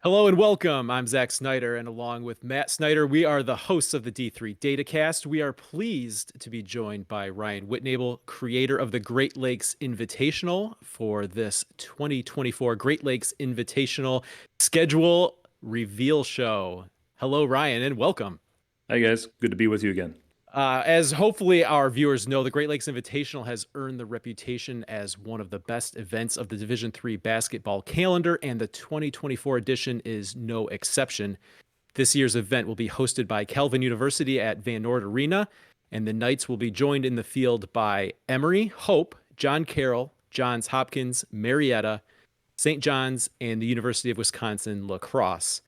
Hello and welcome. I'm Zach Snyder, and along with Matt Snyder, we are the hosts of the D3 Datacast. We are pleased to be joined by Ryan Whitnable, creator of the Great Lakes Invitational, for this 2024 Great Lakes Invitational schedule reveal show. Hello, Ryan, and welcome. Hi, guys. Good to be with you again. As hopefully our viewers know, the Great Lakes Invitational has earned the reputation as one of the best events of the Division III basketball calendar, and the 2024 edition is no exception. This year's event will be hosted by Calvin University at Van Noord Arena, and the Knights will be joined in the field by Emory, Hope, John Carroll, Johns Hopkins, Marietta, St. John's, and the University of Wisconsin La Crosse.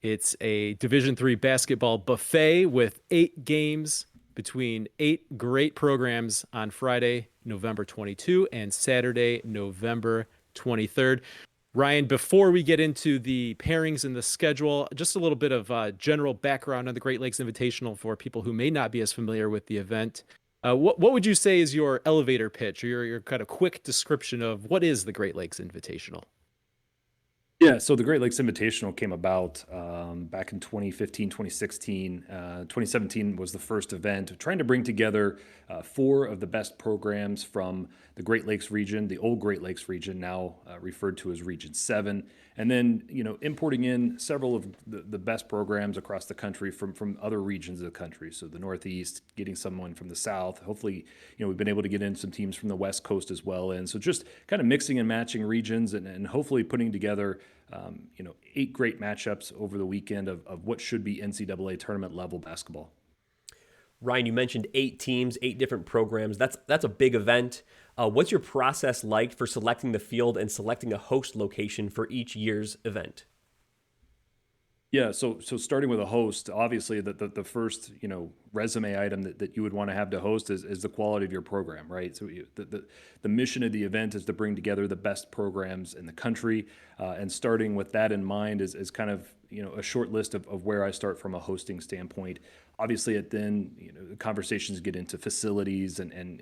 It's a Division III basketball buffet with 8 games between 8 great programs on Friday, November 22, and Saturday, November 23rd. Ryan, before we get into the pairings and the schedule, just a little bit of general background on the Great Lakes Invitational for people who may not be as familiar with the event. What would you say is your elevator pitch, or your kind of quick description of what is the Great Lakes Invitational? Yeah, so the Great Lakes Invitational came about back in 2015, 2016. 2017 was the first event, trying to bring together 4 of the best programs from the Great Lakes region, the old Great Lakes region, now referred to as Region 7, and then importing in several of the best programs across the country from other regions of the country. So the Northeast, getting someone from the South. Hopefully, we've been able to get in some teams from the West Coast as well. And so just kind of mixing and matching regions and hopefully putting together 8 great matchups over the weekend of what should be NCAA tournament level basketball. Ryan, you mentioned 8 teams, 8 different programs. That's a big event. What's your process like for selecting the field and selecting a host location for each year's event? Yeah, so starting with a host, obviously the first resume item that you would want to have to host is the quality of your program, right? So the mission of the event is to bring together the best programs in the country, and starting with that in mind is kind of a short list of where I start from a hosting standpoint. Obviously, then the conversations get into facilities and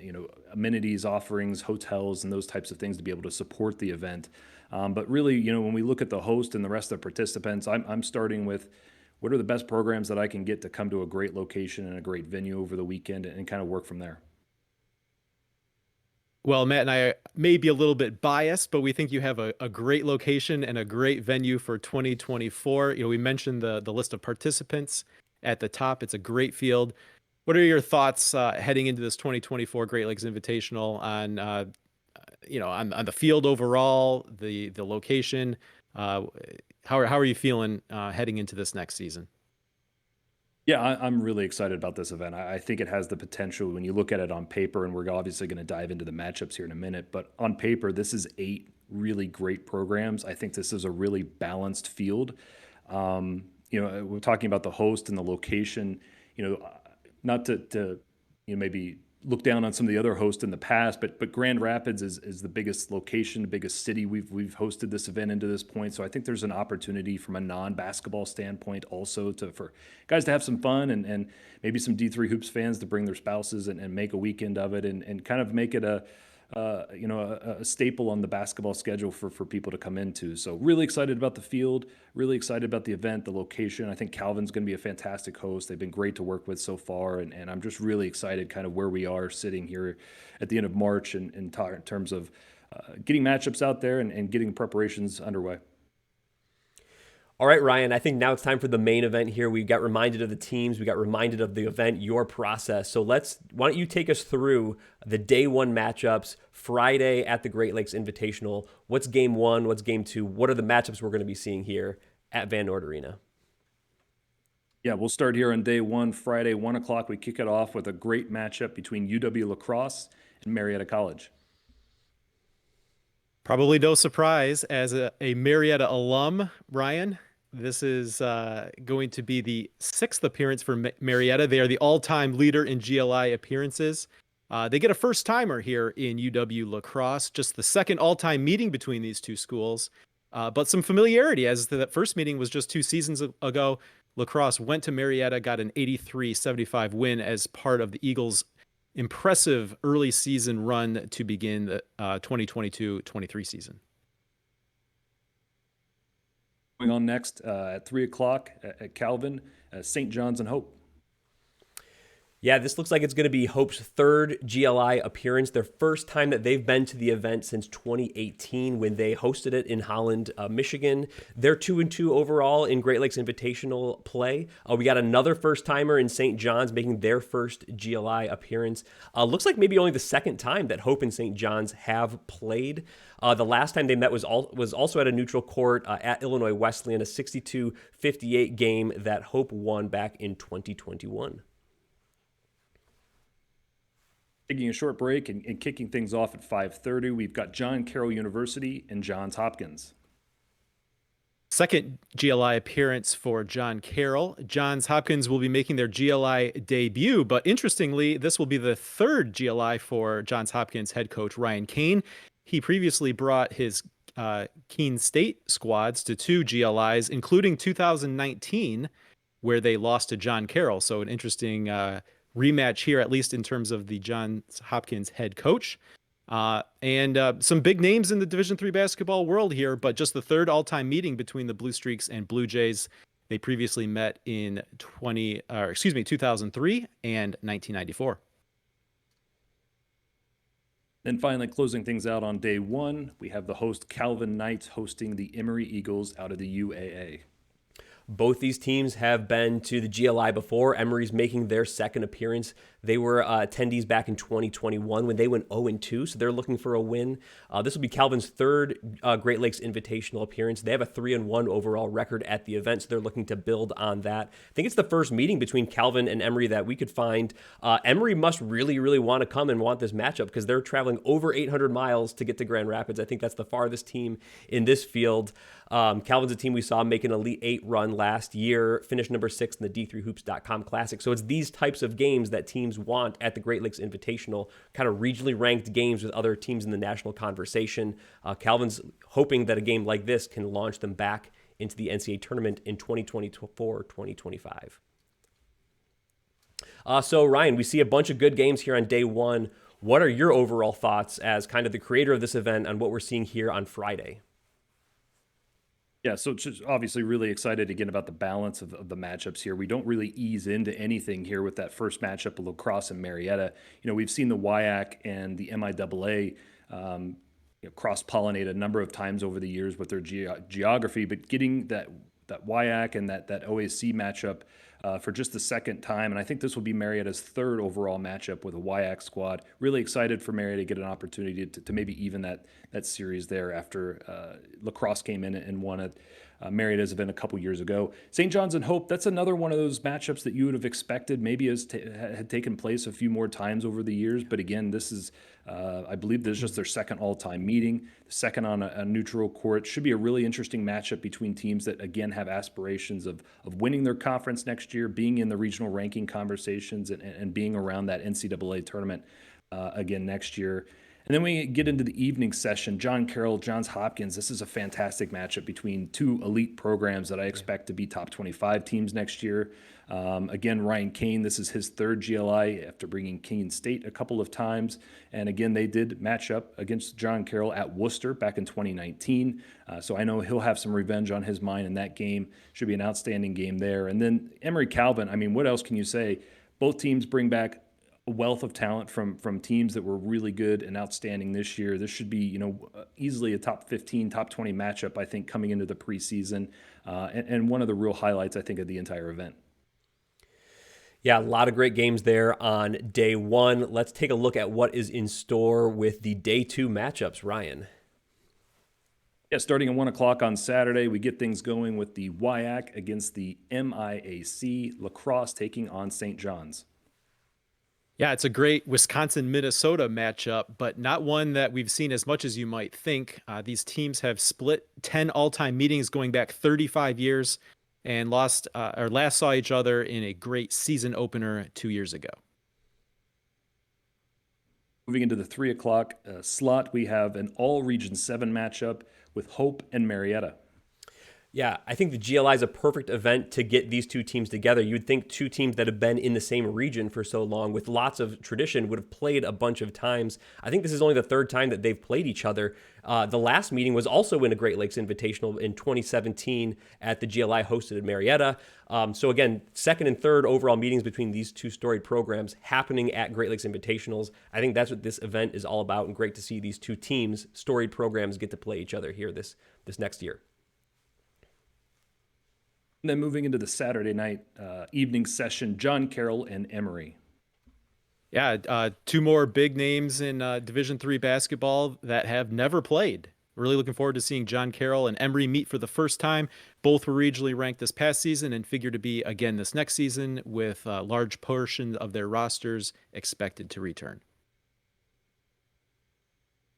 amenities, offerings, hotels, and those types of things to be able to support the event. But really, when we look at the host and the rest of the participants, I'm starting with what are the best programs that I can get to come to a great location and a great venue over the weekend, and kind of work from there. Well, Matt and I may be a little bit biased, but we think you have a great location and a great venue for 2024. We mentioned the list of participants at the top. It's a great field. What are your thoughts heading into this 2024 Great Lakes Invitational on the field overall, the location? How are you feeling heading into this next season? Yeah, I'm really excited about this event. I think it has the potential when you look at it on paper, and we're obviously going to dive into the matchups here in a minute. But on paper, this is 8 really great programs. I think this is a really balanced field. We're talking about the host and the location. Not to maybe look down on some of the other hosts in the past, but Grand Rapids is the biggest location, the biggest city we've hosted this event into this point. So I think there's an opportunity from a non-basketball standpoint also for guys to have some fun and maybe some D3 Hoops fans to bring their spouses and make a weekend of it and kind of make it a staple on the basketball schedule for people to come into. So really excited about the field, really excited about the event, the location. I think Calvin's going to be a fantastic host. They've been great to work with so far, and I'm just really excited kind of where we are sitting here at the end of March in terms of getting matchups out there and getting preparations underway. All right, Ryan, I think now it's time for the main event here. We got reminded of the teams. We got reminded of the event, your process. So why don't you take us through the day 1 matchups, Friday at the Great Lakes Invitational. What's game 1? What's game 2? What are the matchups we're going to be seeing here at Van Noord Arena? Yeah, we'll start here on day 1, Friday, 1 o'clock. We kick it off with a great matchup between UW La Crosse and Marietta College. Probably no surprise as a Marietta alum, Ryan. This is going to be the 6th appearance for Marietta. They are the all-time leader in GLI appearances. They get a first-timer here in UW La Crosse, just the second all-time meeting between these two schools, but some familiarity as that first meeting was just 2 seasons ago. La Crosse went to Marietta, got an 83-75 win as part of the Eagles' impressive early season run to begin the 2022-23 season. Going on next at 3 o'clock at Calvin, St. John's and Hope. Yeah, this looks like it's going to be Hope's third GLI appearance, their first time that they've been to the event since 2018 when they hosted it in Holland, Michigan. They're 2-2 overall in Great Lakes Invitational play. We got another first timer in St. John's making their first GLI appearance. Looks like maybe only the second time that Hope and St. John's have played. The last time they met was also at a neutral court at Illinois Wesleyan, a 62-58 game that Hope won back in 2021. Taking a short break and kicking things off at 5:30, we've got Carroll University and Johns Hopkins. Second GLI appearance for John Carroll. Johns Hopkins will be making their GLI debut, but interestingly, this will be the third GLI for Johns Hopkins head coach Ryan Kane. He previously brought his Keene State squads to 2 GLIs, including 2019, where they lost to John Carroll. So an interesting rematch here, at least in terms of the Johns Hopkins head coach. And some big names in the Division III basketball world here, but just the third all-time meeting between the Blue Streaks and Blue Jays. They previously met in 2003 and 1994. Then finally, closing things out on day one, we have the host Calvin Knights hosting the Emory Eagles out of the UAA. Both these teams have been to the GLI before. Emory's making their second appearance. They were attendees back in 2021 when they went 0-2, so they're looking for a win. This will be Calvin's third Great Lakes Invitational appearance. They have a 3-1 overall record at the event, so they're looking to build on that. I think it's the first meeting between Calvin and Emory that we could find. Emory must really, really want to come and want this matchup because they're traveling over 800 miles to get to Grand Rapids. I think that's the farthest team in this field. Calvin's a team we saw make an Elite 8 run last year, finished number 6 in the D3Hoops.com Classic. So it's these types of games that teams want at the Great Lakes Invitational, kind of regionally ranked games with other teams in the national conversation. Calvin's hoping that a game like this can launch them back into the NCAA tournament in 2024-2025. So Ryan, we see a bunch of good games here on day one. What are your overall thoughts as kind of the creator of this event on what we're seeing here on Friday? Yeah, so just obviously really excited again about the balance of the matchups here. We don't really ease into anything here with that first matchup of Crosse and Marietta. You know, we've seen the WIAC and the MIAA cross-pollinate a number of times over the years with their geography, but getting that WIAC and that OAC matchup for just the second time, and I think this will be Marietta's third overall matchup with a WIAC squad. Really excited for Marietta to get an opportunity to maybe even that series there after La Crosse came in and won it. Marietta's event a couple years ago. St. John's and Hope, that's another one of those matchups that you would have expected maybe had taken place a few more times over the years. But again, this is, I believe this is just their second all-time meeting, the second on a neutral court. Should be a really interesting matchup between teams that, again, have aspirations of winning their conference next year, being in the regional ranking conversations, and being around that NCAA tournament again next year. And then we get into the evening session, John Carroll, Johns Hopkins. This is a fantastic matchup between two elite programs that I expect to be top 25 teams next year. Again, Ryan Kane, this is his third GLI after bringing Keene State a couple of times. And again, they did match up against John Carroll at Worcester back in 2019. So I know he'll have some revenge on his mind in that game. Should be an outstanding game there. And then Emory Calvin, I mean, what else can you say? Both teams bring back a wealth of talent from teams that were really good and outstanding this year. This should be, easily a top 15, top 20 matchup, I think, coming into the preseason, and one of the real highlights, I think, of the entire event. Yeah, a lot of great games there on day one. Let's take a look at what is in store with the day two matchups, Ryan. Yeah, starting at 1 o'clock on Saturday, we get things going with the WIAC against the MIAC, La Crosse taking on St. John's. Yeah, it's a great Wisconsin-Minnesota matchup, but not one that we've seen as much as you might think. These teams have split 10 all-time meetings going back 35 years and last saw each other in a great season opener 2 years ago. Moving into the 3 o'clock slot, we have an all-Region 7 matchup with Hope and Marietta. Yeah, I think the GLI is a perfect event to get these two teams together. You'd think two teams that have been in the same region for so long with lots of tradition would have played a bunch of times. I think this is only the third time that they've played each other. The last meeting was also in a Great Lakes Invitational in 2017 at the GLI hosted in Marietta. So again, second and third overall meetings between these two storied programs happening at Great Lakes Invitationals. I think that's what this event is all about, and great to see these two teams, storied programs, get to play each other here this next year. And then moving into the Saturday night evening session, John Carroll and Emory. Yeah, two more big names in Division III basketball that have never played. Really looking forward to seeing John Carroll and Emory meet for the first time. Both were regionally ranked this past season and figure to be again this next season, with a large portion of their rosters expected to return.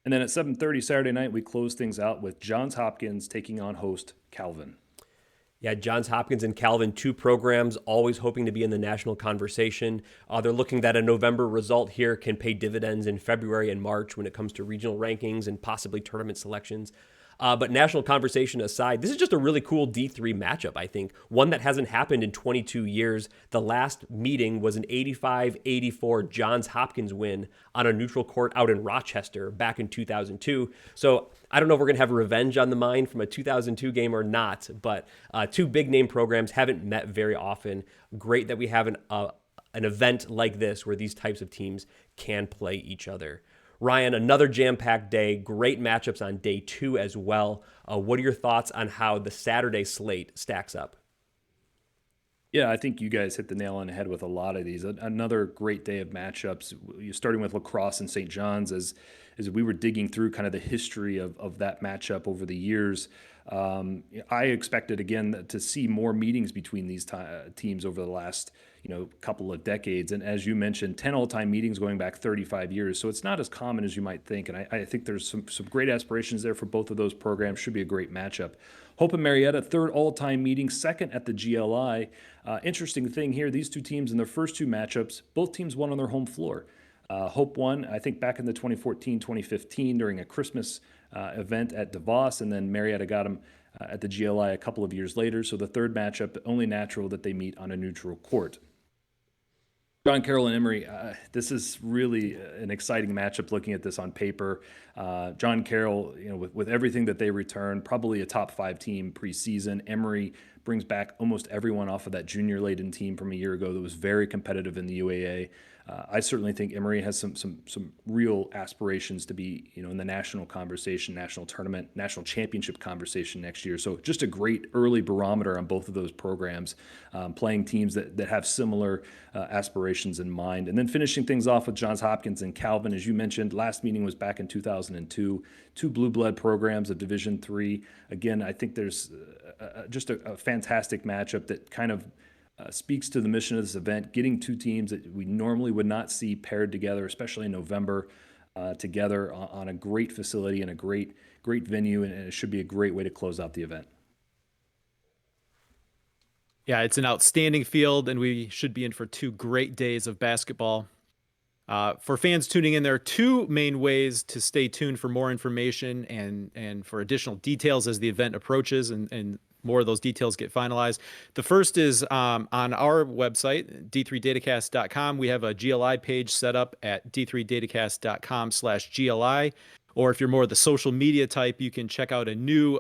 And then at 7:30 Saturday night, we close things out with Johns Hopkins taking on host Calvin. Yeah, Johns Hopkins and Calvin, two programs always hoping to be in the national conversation. They're looking that a November result here can pay dividends in February and March when it comes to regional rankings and possibly tournament selections. But national conversation aside, this is just a really cool D3 matchup, I think. One that hasn't happened in 22 years. The last meeting was an 85-84 Johns Hopkins win on a neutral court out in Rochester back in 2002. So I don't know if we're going to have revenge on the mind from a 2002 game or not, but two big name programs haven't met very often. Great that we have an event like this where these types of teams can play each other. Ryan, another jam-packed day, great matchups on day two as well. What are your thoughts on how the Saturday slate stacks up? Yeah, I think you guys hit the nail on the head with a lot of these. Another great day of matchups. You're starting with La Crosse and St. John's as we were digging through kind of the history of that matchup over the years. I expected, again, to see more meetings between these teams over the last couple of decades. And as you mentioned, 10 all-time meetings going back 35 years. So it's not as common as you might think. And I think there's some great aspirations there for both of those programs. Should be a great matchup. Hope and Marietta, third all-time meeting, second at the GLI. Interesting thing here, these two teams in their first two matchups, both teams won on their home floor. Hope won, I think, back in the 2014-2015 during a Christmas event at DeVos, and then Marietta got them at the GLI a couple of years later. So the third matchup, only natural that they meet on a neutral court. John Carroll and Emory, this is really an exciting matchup looking at this on paper. John Carroll, with everything that they return, probably a top 5 team preseason. Emory brings back almost everyone off of that junior-laden team from a year ago that was very competitive in the UAA. I certainly think Emory has some real aspirations to be, in the national conversation, national tournament, national championship conversation next year. So just a great early barometer on both of those programs, playing teams that have similar aspirations in mind. And then finishing things off with Johns Hopkins and Calvin, as you mentioned, last meeting was back in 2002. Two blue blood programs of Division III. Again, I think there's just a fantastic matchup that kind of speaks to the mission of this event, getting two teams that we normally would not see paired together, especially in November, together on a great facility and a great venue, and it should be a great way to close out the event. Yeah, it's an outstanding field, and we should be in for two great days of basketball. For fans tuning in, there are two main ways to stay tuned for more information and for additional details as the event approaches and more of those details get finalized. The first is on our website, d3datacast.com. We have a GLI page set up at d3datacast.com/GLI. Or if you're more the social media type, you can check out a new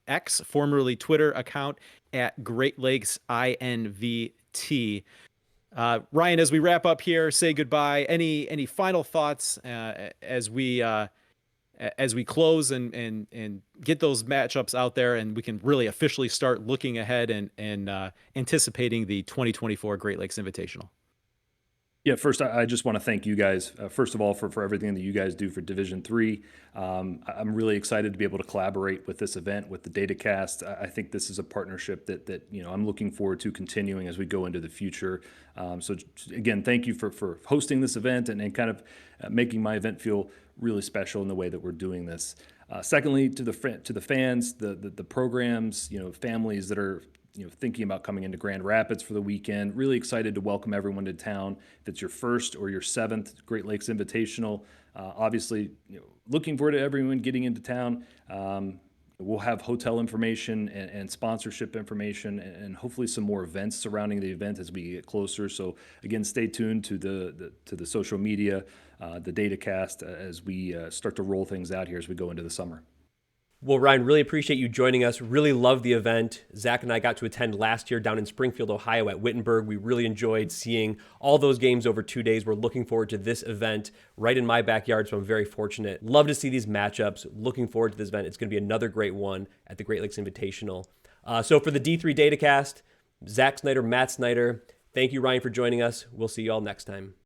X, formerly Twitter account at Great Lakes INVT. Ryan, as we wrap up here, say goodbye. Any final thoughts as we close and get those matchups out there, and we can really officially start looking ahead and anticipating the 2024 Great Lakes Invitational? Yeah, first, I just want to thank you guys, first of all, for everything that you guys do for Division III. I'm really excited to be able to collaborate with this event, with the DataCast. I think this is a partnership that I'm looking forward to continuing as we go into the future. So again, thank you for hosting this event and kind of making my event feel really special in the way that we're doing this. Secondly, to the fans, the programs, families that are thinking about coming into Grand Rapids for the weekend. Really excited to welcome everyone to town. If it's your first or your 7th Great Lakes Invitational, obviously, looking forward to everyone getting into town. We'll have hotel information and sponsorship information and hopefully some more events surrounding the event as we get closer. So again, stay tuned to the social media, the datacast as we start to roll things out here as we go into the summer. Well, Ryan, really appreciate you joining us. Really love the event. Zach and I got to attend last year down in Springfield, Ohio at Wittenberg. We really enjoyed seeing all those games over 2 days. We're looking forward to this event right in my backyard, so I'm very fortunate. Love to see these matchups. Looking forward to this event. It's going to be another great one at the Great Lakes Invitational. So for the D3 Datacast, Zach Snyder, Matt Snyder, thank you, Ryan, for joining us. We'll see you all next time.